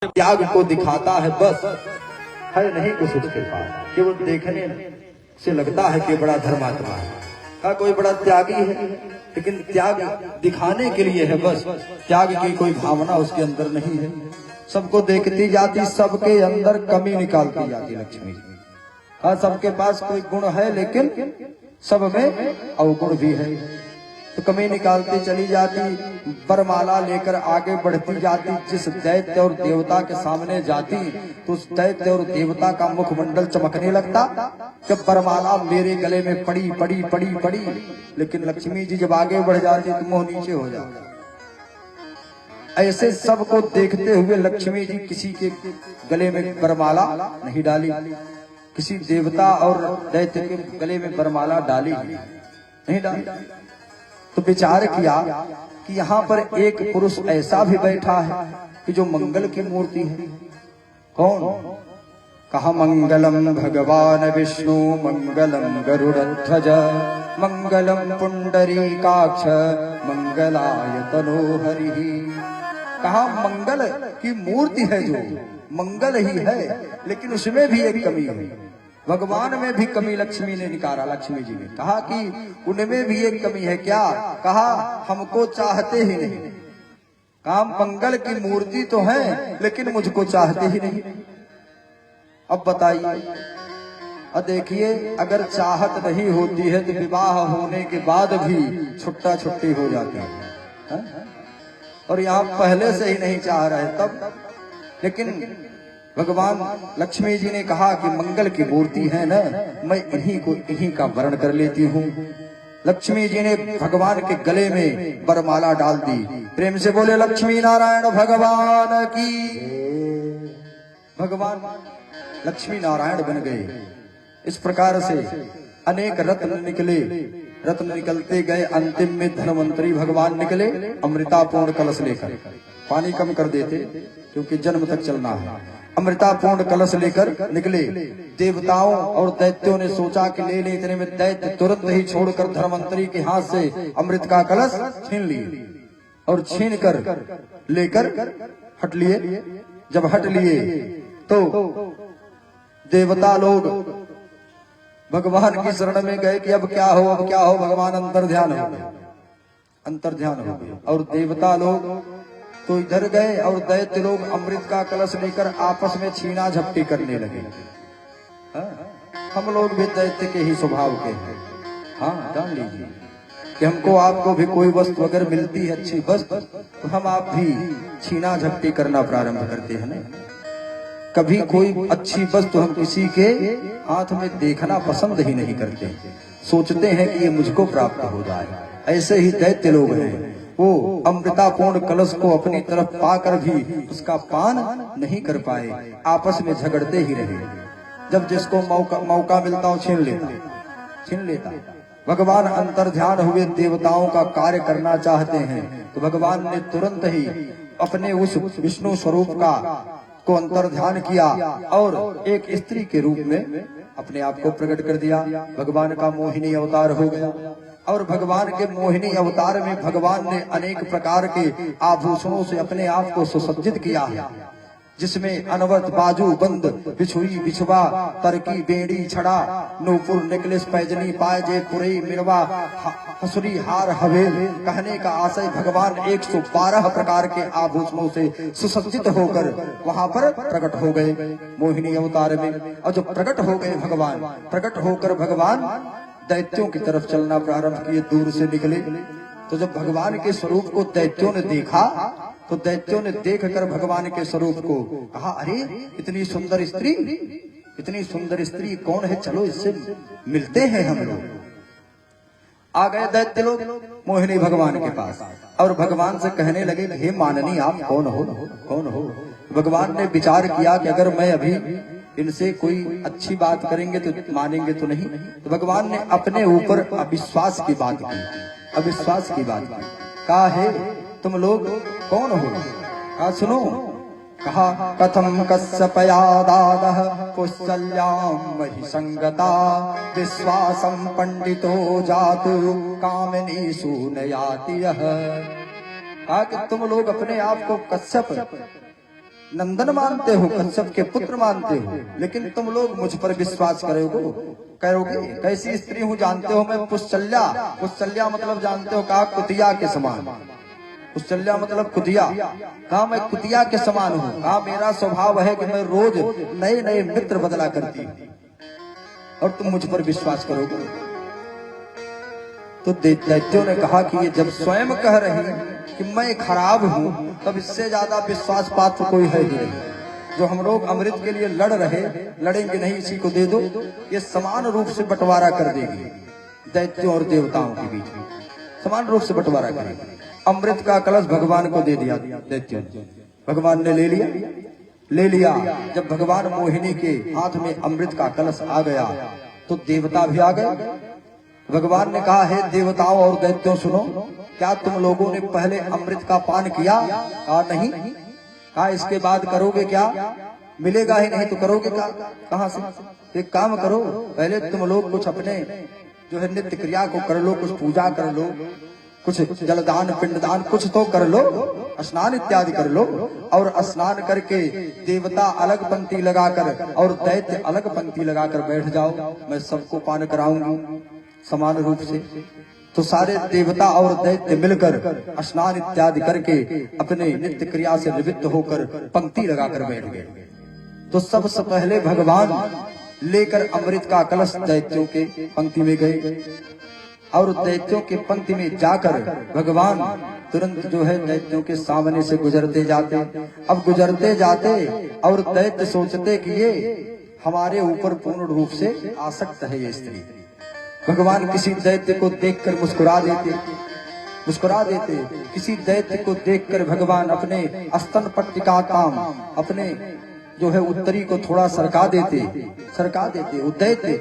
त्याग को दिखाता है बस, है नहीं कुछ उसके पास। केवल देखने से लगता है कि बड़ा धर्मात्मा है, का कोई बड़ा त्यागी है, लेकिन त्याग दिखाने के लिए है बस। त्याग की कोई भावना उसके अंदर नहीं है। सबको देखती जाती, सबके अंदर कमी निकालती जाती लक्ष्मी जी। हाँ, सबके पास कोई गुण है, लेकिन सब में अवगुण भी है, तो कमी निकालती चली जाती। वरमाला लेकर आगे बढ़ती जाती। जिस दैत्य और देवता के सामने जाती तो उस दैत्य और देवता का मुखमंडल चमकने लगता। जब वरमाला मेरे गले में पड़ी पड़ी पड़ी पड़ी, लेकिन लक्ष्मी जी जब आगे बढ़ जाती तो मुंह नीचे हो जाता। ऐसे सबको देखते हुए लक्ष्मी जी किसी के गले में वरमाला नहीं डाली, किसी देवता और दैत्य के गले में वरमाला डाली नहीं डाली। तो विचार किया कि यहाँ पर एक पुरुष ऐसा भी बैठा है कि जो मंगल की मूर्ति है। कौन? कहा मंगलम भगवान विष्णु, मंगलम गरुड़ध्वज, मंगलम पुंडरीकाक्ष, मंगलाय तनोहरि। कहा मंगल की मूर्ति है, जो मंगल ही है, लेकिन उसमें भी एक कमी है। भगवान में भी कमी लक्ष्मी ने निकाला। लक्ष्मी जी ने कहा कि उनमें भी एक कमी है। क्या? कहा हमको चाहते ही नहीं। कहा मंगल की मूर्ति तो है, लेकिन मुझको चाहते ही नहीं। अब बताइए, अब देखिए, अगर चाहत नहीं होती है तो विवाह होने के बाद भी छुट्टा छुट्टी हो जाती है, और यहाँ पहले से ही नहीं चाह रहे तब। लेकिन भगवान लक्ष्मी जी ने कहा कि मंगल की मूर्ति है ना, मैं इन्हीं का वर्ण कर लेती हूँ। लक्ष्मी जी ने भगवान के गले में वरमाला डाल दी। प्रेम से बोले लक्ष्मी नारायण भगवान की। भगवान लक्ष्मी नारायण बन गए। इस प्रकार से अनेक रत्न निकले। रत्न निकलते गए, अंतिम में धनवंतरी भगवान निकले अमृतापूर्ण कलश लेकर। पानी कम कर देते क्योंकि जन्म तक चलना है। अमृतापूर्ण कलश लेकर निकले। देवताओं और दैत्यों ने सोचा कि ले ले, इतने में दैत्य तुरंत ही छोड़कर धनवंतरी के हाथ से अमृत का कलश छीन लिए, और छीन कर लेकर हट लिए। जब हट लिए तो देवता लोग भगवान की शरण में गए कि अब क्या हो, अब क्या हो। भगवान अंतर ध्यान हो गए, अंतर ध्यान हो गए। और देवता लोग तो इधर गए, और दैत्य लोग अमृत का कलश लेकर आपस में छीना झपटी करने लगे। हम लोग भी दैत्य के ही स्वभाव के हैं। हाँ, जान लीजिए कि हमको आपको भी कोई वस्तु अगर मिलती है, अच्छी वस्तु, तो हम आप भी छीना झपटी करना प्रारंभ करते हैं ना। कभी कोई अच्छी वस्तु हम किसी के हाथ में देखना पसंद ही नहीं करते, सोचते हैं कि ये मुझको प्राप्त हो जाए। ऐसे ही दैत्य लोग हैं, वो अमृतापूर्ण कलश को अपनी तरफ पाकर भी उसका पान नहीं कर पाए, आपस में झगड़ते ही रहे। जब जिसको मौका मिलता हो छीन लेता। भगवान अंतर ध्यान हुए, देवताओं का कार्य करना चाहते हैं, तो भगवान ने तुरंत ही अपने उस विष्णु स्वरूप का को अंतर ध्यान किया और एक स्त्री के रूप में अपने आप को प्रकट कर दिया। भगवान का मोहिनी अवतार हो गया। और भगवान के मोहिनी अवतार में भगवान ने अनेक प्रकार के आभूषणों से अपने आप को सुसज्जित किया है, जिसमें अनवरत बाजू बंद, बिछुई बिछवा, तरकी बेड़ी छड़ा, नूपुर नेकलेस पैजनी पायजे पुरई मिरवा हसुरी हार हवेल। कहने का आशय भगवान 112 प्रकार के आभूषणों से सुसज्जित होकर वहां पर प्रकट हो गए मोहिनी अवतार में। और जब प्रकट हो गए भगवान, प्रकट होकर भगवान दैत्यों की तरफ चलना प्रारंभ किए। दूर से निकले तो जब भगवान के स्वरूप को दैत्यों ने देखा, तो दैत्यों ने देखकर भगवान के स्वरूप को कहा, अरे इतनी सुंदर स्त्री, इतनी सुंदर स्त्री कौन है, चलो इससे मिलते हैं हम लोग। आ गए दैत्य लोग मोहिनी भगवान के पास, और भगवान से कहने लगे, हे माननी आप कौन हो, कौन हो। भगवान ने विचार किया कि अगर मैं अभी इनसे कोई अच्छी बात करेंगे तो मानेंगे तो नहीं। तो भगवान ने अपने ऊपर अविश्वास की बात की, अविश्वास की बात की। कहा, है तुम लोग कौन हो? कहा सुनो। कहा कथम कश्यपयादादः कुशल्यां महि संगता, विश्वासं पंडितो जातु कामिनी सूनयाति यः। कहा कि तुम लोग अपने आप को कश्यप नंदन मानते हो, कश्यप के पुत्र मानते हो, लेकिन तुम लोग मुझ पर विश्वास करोगे? कैसी स्त्री हूँ जानते हो? मैं पुष्चल्या, पुष्चल्या मतलब जानते हो? कहा कुतिया के समान। पुष्चल्या मतलब कुतिया। कहा मैं कुतिया के समान हूँ। कहा मेरा स्वभाव है कि मैं रोज नए नए मित्र बदला करती हूँ और तुम मुझ पर विश्वास करोगे? तो दैत्यों ने कहा कि ये जब स्वयं कह रही कि मैं खराब हूं, तब इससे ज्यादा विश्वास पात्र कोई है ही नहीं। जो हम लोग अमृत के लिए लड़ेंगे नहीं, इसी को दे दो, ये समान रूप से बंटवारा कर देगी। दैत्यों और देवताओं के बीच में समान रूप से बंटवारा करेगी। अमृत का कलश भगवान को दे दिया दैत्यों ने। भगवान ने ले लिया। जब भगवान मोहिनी के हाथ में अमृत का कलश आ गया तो देवता भी आ गए। भगवान ने कहा, हे देवताओं और दैत्यों सुनो, क्या तुम लोगों ने पहले अमृत का पान किया? कहा नहीं। कहा इसके बाद करोगे क्या? मिलेगा ही नहीं तो करोगे क्या? कहां से? एक काम करो, पहले तुम लोग कुछ अपने जो है नित्य क्रिया को कर लो, कुछ पूजा कर लो, कुछ जलदान पिंडदान कुछ तो कर लो, स्नान इत्यादि कर लो, और स्नान करके देवता अलग पंक्ति लगाकर और दैत्य अलग पंक्ति लगाकर बैठ जाओ, मैं सबको पान कराऊंगी समान रूप से। तो सारे देवता और दैत्य मिलकर स्नान इत्यादि करके अपने नित्य क्रिया से निवृत्त होकर पंक्ति लगाकर बैठ गए। तो सबसे पहले भगवान लेकर अमृत का कलश दैत्यों के पंक्ति में गए और दैत्यों के पंक्ति में जाकर भगवान तुरंत जो है दैत्यों के सामने से गुजरते जाते। अब गुजरते जाते और दैत्य सोचते कि ये हमारे ऊपर पूर्ण रूप से आसक्त है ये स्त्री। भगवान किसी दैत्य को देखकर मुस्कुरा देते। किसी दैत्य को देखकर भगवान अपने स्तन पट्टिका काम अपने जो है उत्तरी को थोड़ा सरका देते। वो दैत्य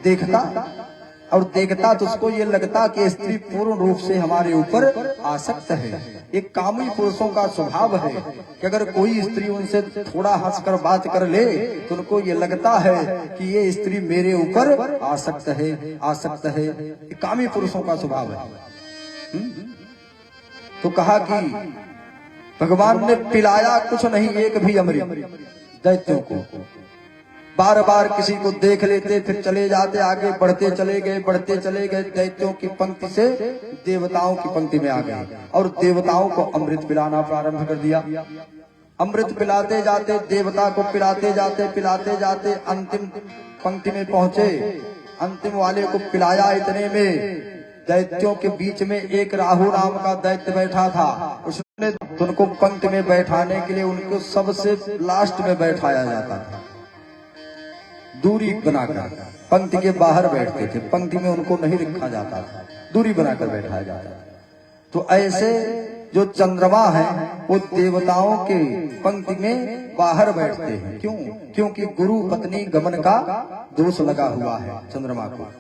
देखता तो उसको ये लगता कि स्त्री पूर्ण रूप से हमारे ऊपर आसक्त है। एक कामी पुरुषों का स्वभाव है कि अगर कोई स्त्री उनसे थोड़ा हंसकर बात कर ले तो उनको ये लगता है कि ये स्त्री मेरे ऊपर आसक्त है। एक कामी पुरुषों का स्वभाव है। तो कहा कि भगवान ने पिलाया कुछ नहीं, एक भी अमृत दैत्यों को। बार बार किसी को देख लेते, फिर चले जाते, आगे बढ़ते चले गए। दैत्यों की पंक्ति से देवताओं की पंक्ति में आ गए और देवताओं को अमृत पिलाना प्रारंभ कर दिया। अमृत पिलाते जाते, देवता को पिलाते जाते अंतिम पंक्ति में पहुंचे। अंतिम वाले को पिलाया, इतने में दैत्यों के बीच में एक राहु नाम का दैत्य बैठा था। उसने उनको पंक्ति में बैठाने के लिए उनको सबसे लास्ट में बैठाया जाता था। दूरी बनाकर पंक्ति के बाहर बैठते थे, पंक्ति में उनको नहीं रखा जाता था, दूरी बनाकर बैठाया जाता था। तो ऐसे जो चंद्रमा है वो देवताओं के पंक्ति में बाहर बैठते हैं। क्यों? क्योंकि गुरु पत्नी गमन का दोष लगा हुआ है चंद्रमा को,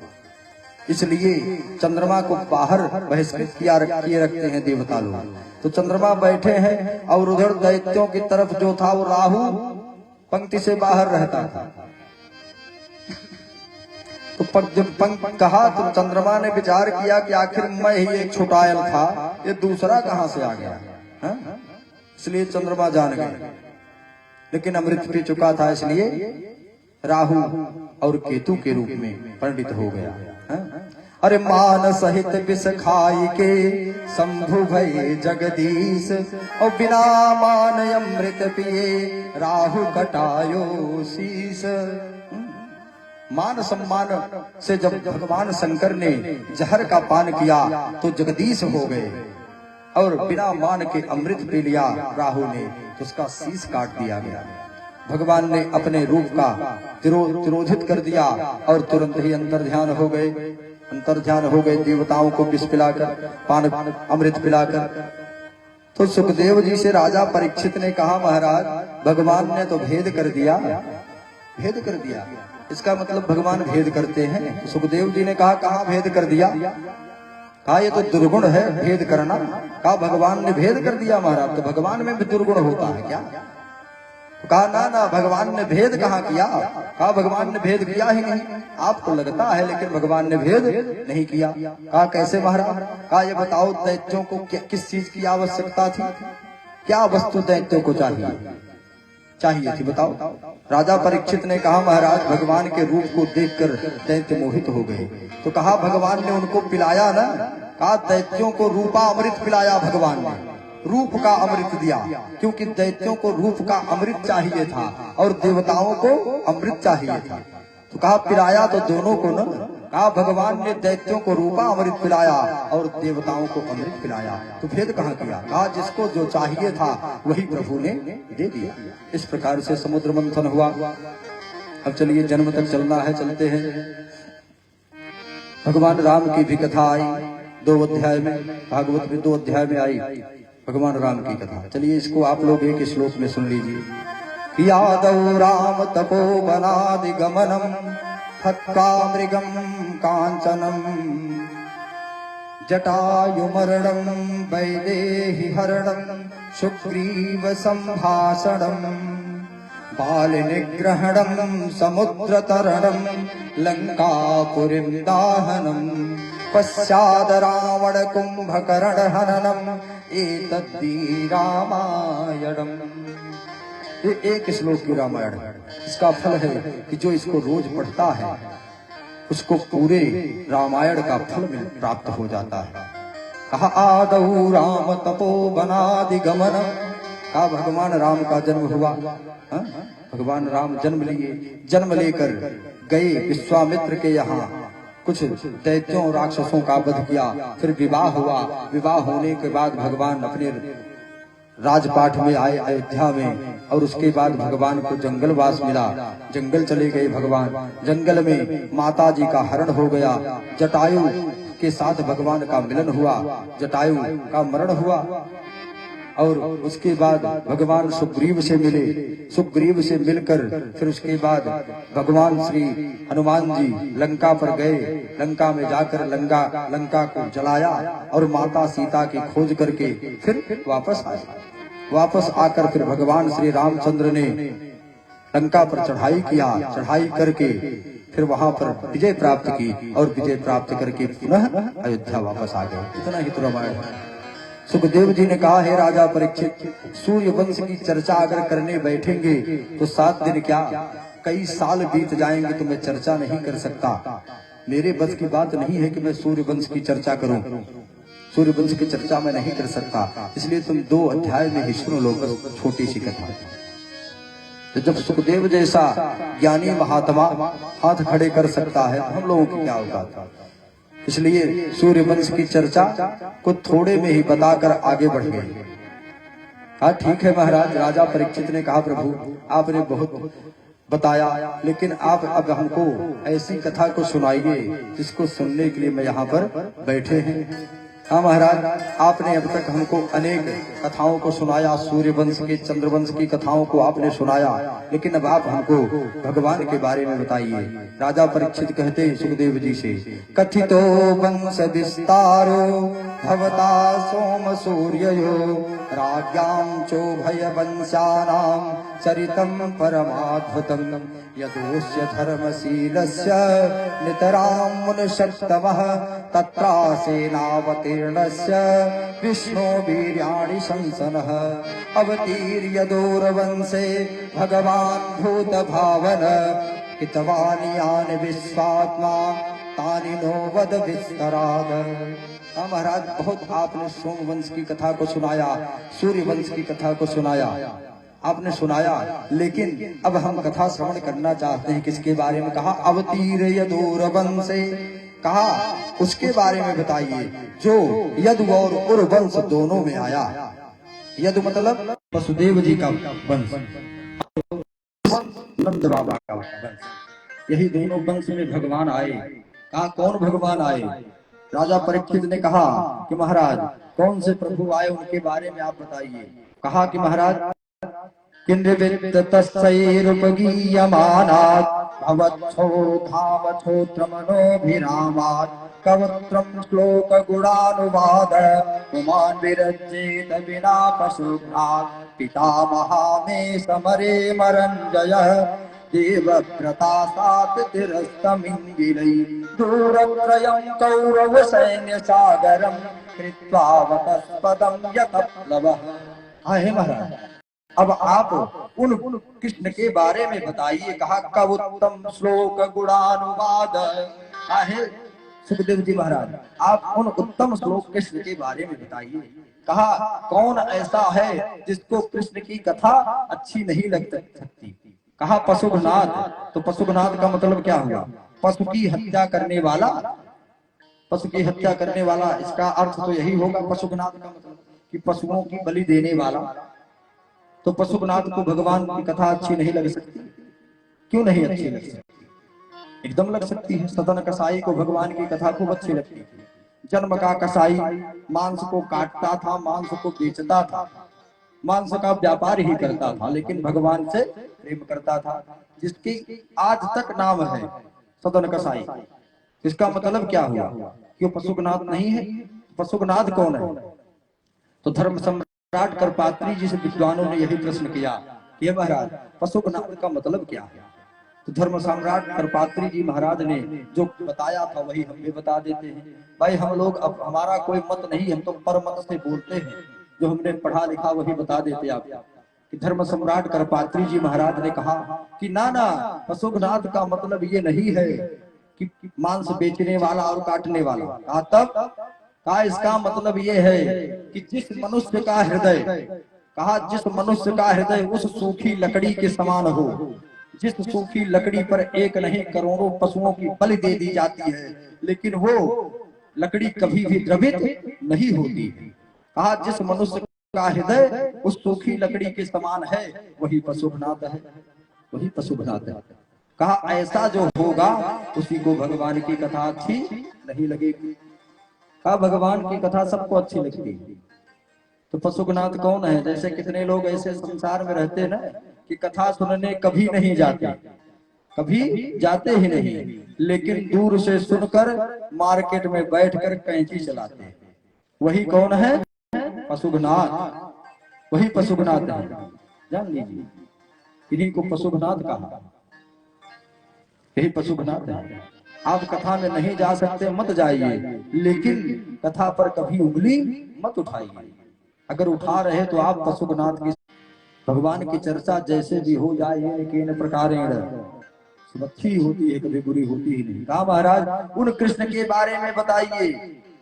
इसलिए चंद्रमा को बाहर बहिष्कृत किए रखते हैं देवता लोग। तो चंद्रमा बैठे हैं और उधर दैत्यों की तरफ जो था वो राहु पंक्ति से बाहर रहता था। तो जब पंख कहा तो चंद्रमा ने विचार किया कि आखिर मैं ही एक छुटायल था, ये दूसरा कहां से आ गया? इसलिए चंद्रमा जान गए, लेकिन अमृत पी चुका था, इसलिए राहु और केतु के रूप में परिणित हो गया। अरे मान सहित विष खाई के शंभु भय जगदीश, और बिना मान अमृत पिए राहु कटायो शीश। मान सम्मान से जब भगवान शंकर ने जहर का पान किया तो जगदीश हो गए, और बिना मान के अमृत पी लिया राहु ने तो उसका शीश काट दिया गया। भगवान ने अपने रूप का तिरोधित कर दिया और तुरंत ही अंतर्ध्यान हो गए देवताओं को विष पिलाकर, पान अमृत पिलाकर। तो सुखदेव जी से राजा परीक्षित ने कहा, महाराज भगवान ने तो भेद कर दिया। इसका मतलब भगवान भेद करते हैं। सुखदेव जी ने कहा, कहाँ भेद कर दिया? कहा ये तो दुर्गुण है भेद करना। कहा भगवान ने भेद कर दिया महाराज, तो भगवान में भी दुर्गुण होता है क्या? कहा ना भगवान ने भेद कहाँ किया? कहा भगवान ने भेद किया ही नहीं, आपको लगता है लेकिन भगवान ने भेद नहीं किया। कहा कैसे महाराज? कहा ये बताओ दैत्यों को किस चीज की आवश्यकता थी? क्या वस्तु दैत्यों को चाहिए? चाहिए थी, बताओ। राजा परीक्षित ने कहा महाराज भगवान के रूप को देखकर दैत्य मोहित हो गए। तो कहा भगवान ने उनको पिलाया ना, कहा दैत्यों को रूपा अमृत पिलाया भगवान ने, रूप का अमृत दिया, क्योंकि दैत्यों को रूप का अमृत चाहिए था और देवताओं को अमृत चाहिए था। तो कहा पिलाया तो दोनों को ना, कहा भगवान ने दैत्यों को रूपा अमृत पिलाया और देवताओं को अमृत पिलाया। तो भेद कहाँ किया? कहा जिसको जो चाहिए था वही प्रभु ने दे दिया। इस प्रकार से समुद्र मंथन हुआ। अब चलिए जन्म तक चलना है, चलते हैं। भगवान राम की भी कथा आई 2 अध्याय में, भागवत में 2 अध्याय में आई भगवान राम की कथा। चलिए इसको आप लोग एक श्लोक में सुन लीजिए। यादव राम तपोवनादि गमनम हत्वा मृगम कांचनम जटायुमरणम वैदेहि हरणम सुग्रीव संभाषणम बाल निग्रहणम समुद्र तरणम लंकापुरीं दाहनम पश्चाद रावण कुंभकर्ण हननम एतद्धि रामायणम। ये एक श्लोक की रामायण है। इसका फल है कि जो इसको रोज पढ़ता है उसको पूरे रामायण का फल प्राप्त हो जाता है। कहा आदौ राम तपोवनादि गमनम, कहा भगवान राम का जन्म हुआ। भगवान राम जन्म लिए, जन्म लेकर गए विश्वामित्र के यहाँ, कुछ दैत्यों राक्षसों का वध किया, फिर विवाह हुआ। विवाह होने के बाद भगवान अपने राजपाट में आए अयोध्या में, और उसके बाद भगवान को जंगलवास मिला, जंगल चले गए भगवान। जंगल में माता जी का हरण हो गया, जटायु के साथ भगवान का मिलन हुआ, जटायु का मरण हुआ। और उसके बाद भगवान सुग्रीव से मिले, सुग्रीव से मिलकर फिर उसके बाद भगवान श्री हनुमान जी लंका पर गए, लंका में जाकर लंका को जलाया और माता सीता की खोज करके फिर वापस आए। वापस आकर फिर भगवान श्री रामचंद्र ने लंका पर चढ़ाई किया, चढ़ाई करके फिर वहां पर विजय प्राप्त की और विजय प्राप्त करके पुनः अयोध्या वापस आ गए। इतना ही तो रामायण है। सुखदेव जी ने कहा है राजा परीक्षित, सूर्य वंश की चर्चा अगर करने बैठेंगे तो 7 दिन क्या कई साल बीत जाएंगे तो मैं चर्चा नहीं कर सकता। मेरे बस की बात नहीं है कि मैं सूर्य वंश की चर्चा करूं, सूर्य वंश की चर्चा मैं नहीं कर सकता। इसलिए तुम 2 अध्याय में ही सुन लो, बस छोटी सी कथा। तो जब सुखदेव जैसा ज्ञानी महात्मा हाथ खड़े कर सकता है तो हम लोगों की क्या औकात। इसलिए सूर्य वंश की चर्चा को थोड़े में ही बताकर आगे बढ़ गए। हाँ ठीक है महाराज। राजा परीक्षित ने कहा प्रभु आपने बहुत बताया, लेकिन आप अब हमको ऐसी कथा को सुनाइए जिसको सुनने के लिए मैं यहाँ पर बैठे हैं। हाँ महाराज, आपने अब तक हमको अनेक कथाओं को सुनाया, सूर्यवंश की चंद्रवंश की कथाओं को आपने सुनाया, लेकिन अब आप हमको भगवान के बारे में बताइए। राजा परीक्षित कहते सुखदेव जी से, कथितो वंश विस्तारो भवता सोम सूर्ययो राज्ञां चोभय वंशानां चरितं परमाद्भुतं यदोस्य धर्मशीलस्य नितरां मुनिषत्तमः तत्रासेनावतीर्णस्य विष्णु वीर्याणि शंसनः अवतीर्य दूरवंशे भगवान् भूतभावन हितवान् यानि विश्वात्मा तानि नो वद विस्तराद। महाराज बहुत आपने सोमवंश की कथा को सुनाया, सूर्य वंश की कथा को सुनाया, आपने सुनाया, लेकिन अब हम कथा श्रवण करना चाहते हैं। किसके बारे में? कहा अवतीर्य दूरवंशे, कहा उसके बारे में बताइए जो यदु और उर्वंश दोनों में आया। यदु मतलब वसुदेव जी का वंश, नंद बाबा का वंश, यही दोनों वंश में भगवान आए। कहा कौन भगवान आए? राजा परीक्षित ने कहा कि महाराज कौन से प्रभु आए उनके बारे में आप बताइए। कहा कि महाराज किन्निर्विद्यतस्यैरुपगीयमानात् भवच्छोधावच्छोत्रमनोभिरामात् कवत्रं श्लोकगुणानुवाद पुमान् विरज्येत विना पशुभ्रात् पितामहा मे समरे मरञ्जयः देवव्रता सात्तिरस्तमिङ्गिलै दूरत्रयं कौरवसैन्यसागरं कृत्वा वतस्पदं यतप्लवः। हाँ हे महाराज, अब आप उन कृष्ण के बारे में बताइए। कहा कब उत्तम श्लोक गुणानुवाद आहे सुखदेव जी महाराज, आप उन उत्तम श्लोक कृष्ण के बारे में बताइए। कहा कौन ऐसा है जिसको कृष्ण की कथा अच्छी नहीं लग सकती। कहा पशुघ्नाथ। तो पशुघ्नाथ का मतलब क्या हुआ? पशु की हत्या करने वाला। पशु की हत्या करने वाला, इसका अर्थ तो यही होगा पशुघ्नाथ का मतलब कि पशुओं की बलि देने वाला। तो पशुपनाथ को भगवान की कथा अच्छी नहीं लग सकती? क्यों नहीं अच्छी लग सकती? एकदम लग सकती है। सदन कसाई को भगवान की कथा खूब अच्छी लगती थी। जन्म का कसाई मांस को काटता था, मांस को बेचता था, मांस का व्यापार ही करता था, लेकिन भगवान से प्रेम करता था, जिसकी आज तक नाम है सदन कसाई। इसका मतलब क्या हुआ? क्यों पशुपनाथ नहीं है? पशुपनाथ कौन है? तो धर्म सम्राट करपात्री जी से विद्वानों ने यही प्रश्न किया कि महाराज पशुपनाथ का मतलब क्या है? तो धर्म सम्राट करपात्री जी महाराज ने जो बताया था वही हम भी बता देते हैं। भाई हम लोग, अब हमारा कोई मत नहीं, हम तो परमत से बोलते हैं, जो हमने पढ़ा लिखा वही बता देते आप। कि धर्म सम्राट करपात्री जी महाराज ने कहा कि ना ना, पशुपनाथ का मतलब ये नहीं है कि मांस बेचने वाला और काटने वाला। कहा तब? कहा इसका मतलब ये है कि जिस मनुष्य का हृदय, कहा जिस मनुष्य का हृदय उस सूखी लकड़ी के समान हो, जिस सूखी लकड़ी पर एक नहीं करोड़ों पशुओं की बलि दे दी जाती है, लेकिन वो लकड़ी कभी भी द्रवित नहीं होती। कहा जिस मनुष्य का हृदय उस सूखी लकड़ी के समान है वही पशुपनाथ है, वही पशुपनाथ है। कहा ऐसा जो होगा उसी को भगवान की कथा अच्छी नहीं लगेगी। कहा भगवान की कथा सबको अच्छी लगती है। तो पशुपनाथ कौन है? जैसे कितने लोग ऐसे संसार में रहते हैं ना कि कथा सुनने कभी नहीं जाते, कभी जाते ही नहीं, लेकिन दूर से सुनकर मार्केट में बैठकर कैंची चलाते हैं। वही कौन है? पशुपनाथ। वही पशुपनाथ है, जान लीजिए। इन्हीं को पशुपनाथ कहा, यही पशुपनाथ है। आप कथा में नहीं जा सकते मत जाइए, लेकिन कथा पर कभी उंगली मत उठाइए। अगर उठा रहे तो आप पशुपनाथ की, भगवान की चर्चा जैसे भी हो जाए लेकिन प्रकारेण सब अच्छी होती है, कभी बुरी होती ही नहीं। कहा महाराज उन कृष्ण के बारे में बताइए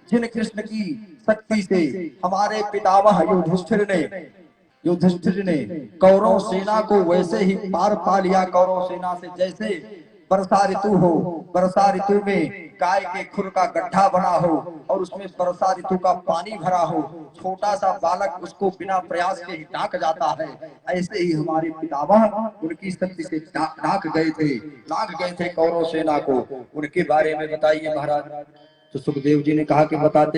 जिन कृष्ण की शक्ति से हमारे पितामह युधिष्ठिर ने कौरव सेना को वैसे ही पार पा लिया। कौरव सेना से जैसे वर्षा ऋतु हो, वर्षा ऋतु में गाय के खुर का गड्ढा बना हो और उसमें वर्षा ऋतु का पानी भरा हो, छोटा सा बालक उसको बिना प्रयास के ही ढाक जाता है, ऐसे ही हमारे पितामह उनकी शक्ति से ढाक गए थे कौरव सेना को। उनके बारे में बताइए महाराज। तो सुखदेव जी ने कहा कि बताते